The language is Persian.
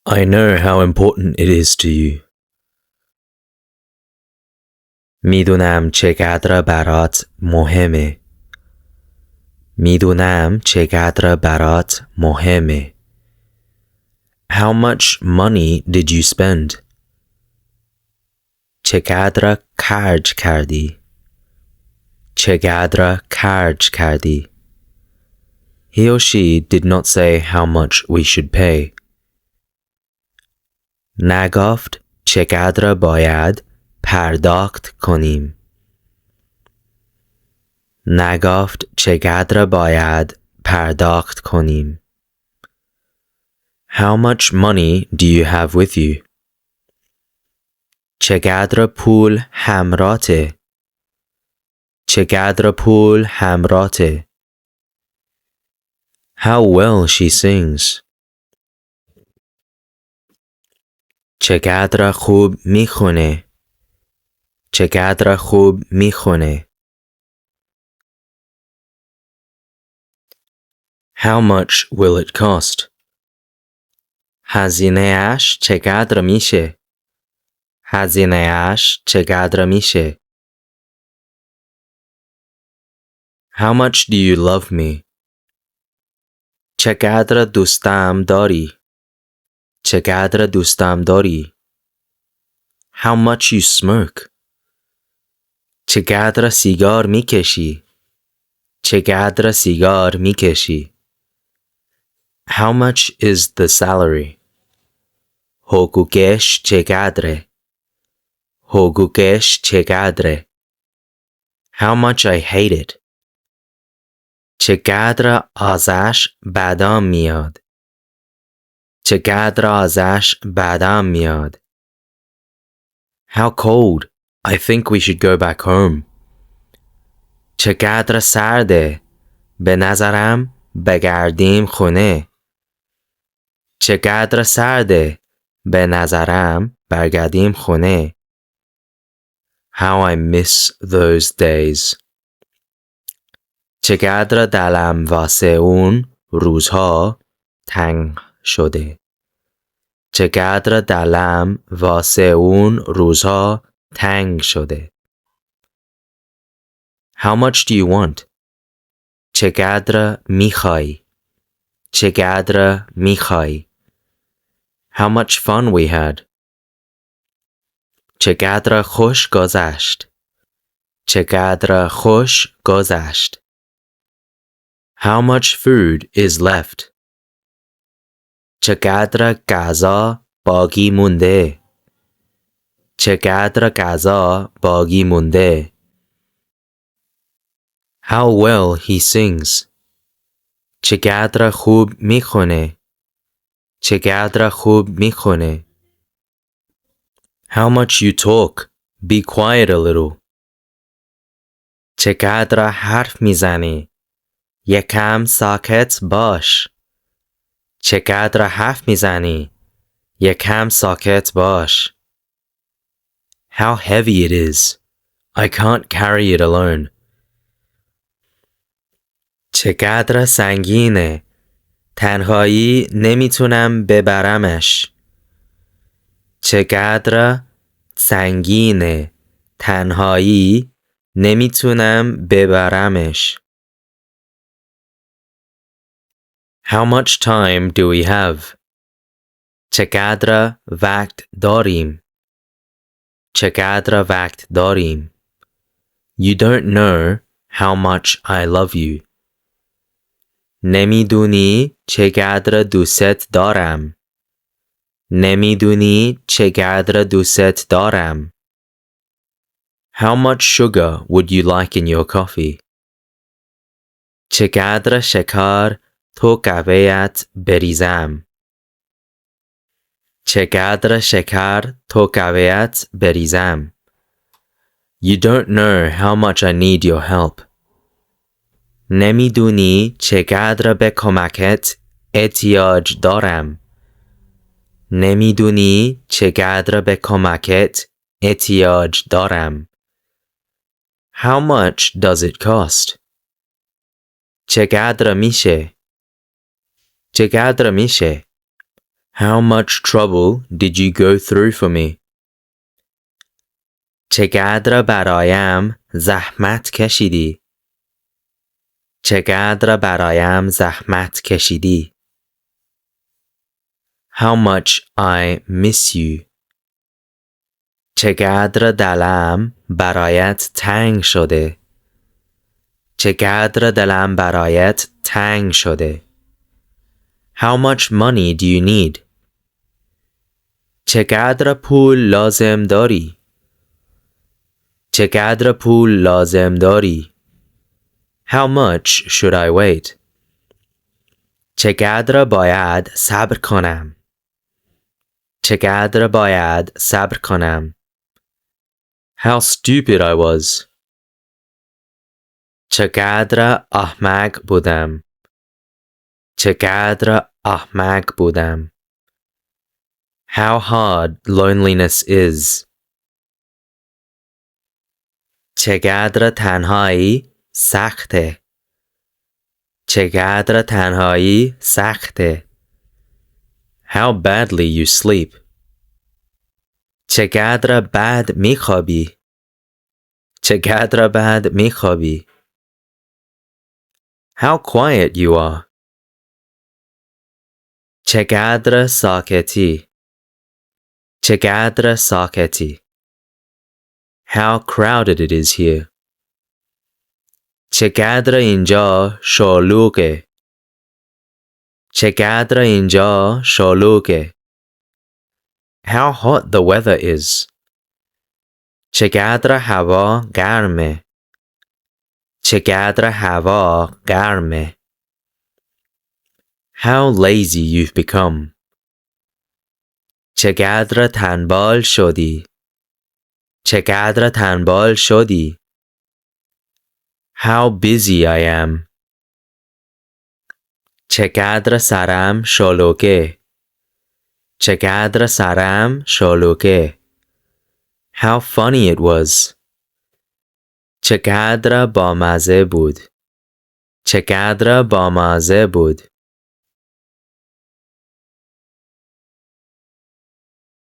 I know how important it is to you. میدونم چقدر برات مهمه. میدونم چقدر برات مهمه. How much money did you spend? چقدر خرج کردی؟ چقدر خرج کردی؟ He or she did not say how much we should pay. نگفت چقدر باید پرداخت کنیم. نگفت چقدر باید پرداخت کنیم. How much money do you have with you? چقدر پول همراهته؟ چقدر پول همراهته؟ How well she sings. چقدر خوب میخونه. چقدر خوب میخونه. How much will it cost? هزینه اش چقدر میشه؟ هزینه اش چقدر میشه؟ How much do you love me? چقدر دوستم داری؟ چقدر دوستم داری؟ How much you smoke? چقدر سیگار میکشی؟ چقدر سیگار میکشی؟ How much is the salary? حقوقش چقدره؟ حقوقش چقدره؟ How much I hate it. چقدر ازش بدم میاد. چقدر ازش بدم میاد. How cold. I think we should go back home. چقدر سرده. به نظرم بگردیم خونه. چقدر سرده. به نظرم برگردیم خونه. How I miss those days. چقدر دلم واسه اون روزها تنگ شده. چقدر دلم واسه اون روزها تنگ شده. How much do you want? چقدر میخوای؟ چقدر میخوای؟ How much fun we had. چقدر خوش گذشت. چقدر خوش گذشت. How much food is left. چقدر غذا باقی مونده. چقدر غذا باقی مونده. How well he sings. چقدر خوب میخونه. چقدر خوب میخونه. How much you talk. Be quiet a little. چقدر حرف میزنی. یکم ساکت باش. چقدر حرف میزنی. یکم ساکت باش. How heavy it is. I can't carry it alone. چقدر سنگینه. تنهایی نمیتونم ببرمش. چقدر سنگینه. تنهایی نمیتونم ببرمش. How much time do we have? چقدر وقت داریم. چقدر وقت داریم. You don't know how much I love you. نمیدونی چقدر دوست دارم. نمیدونی چقدر دوست دارم. How much sugar would you like in your coffee? چقدر شکر تو قهوه‌ات بریزم. چقدر شکر تو قهوه‌ات بریزم. You don't know how much I need your help. نمیدونی چقدر به کمکت احتیاج دارم. نمیدونی چقدر به کمکت احتیاج دارم. How much does it cost? چقدر میشه. چقدر میشه. How much trouble did you go through for me? چقدر برایم زحمت کشیدی. چقدر برایم زحمت کشیدی. How much I miss you. چقدر دلم برایت تنگ شده. چقدر دلم برایت تنگ شده. How much money do you need? چقدر پول لازم داری؟ چقدر پول لازم داری؟ How much should I wait? چقدر باید صبر کنم؟ چقدر باید صبر کنم؟ How stupid I was. چقدر احمق بودم. چقدر احمق بودم. How hard loneliness is. چقدر تنهایی سخته. چقدر تنهایی سخته. How badly you sleep. چقدر بد میخوابی. چقدر بد میخوابی. How quiet you are. چقدر ساکتی. چقدر ساکتی. How crowded it is here. چقدر اینجا شلوغه. چقدر اینجا شلوغه. How hot the weather is. چقدر هوا گرمه. چقدر هوا گرمه. How lazy you've become. چقدر تنبال شدی. چقدر تنبال شدی. How busy I am. چقدر سرم شلوغه. چقدر سرم شلوغه. How funny it was. چقدر بامزه بود. چقدر بامزه بود.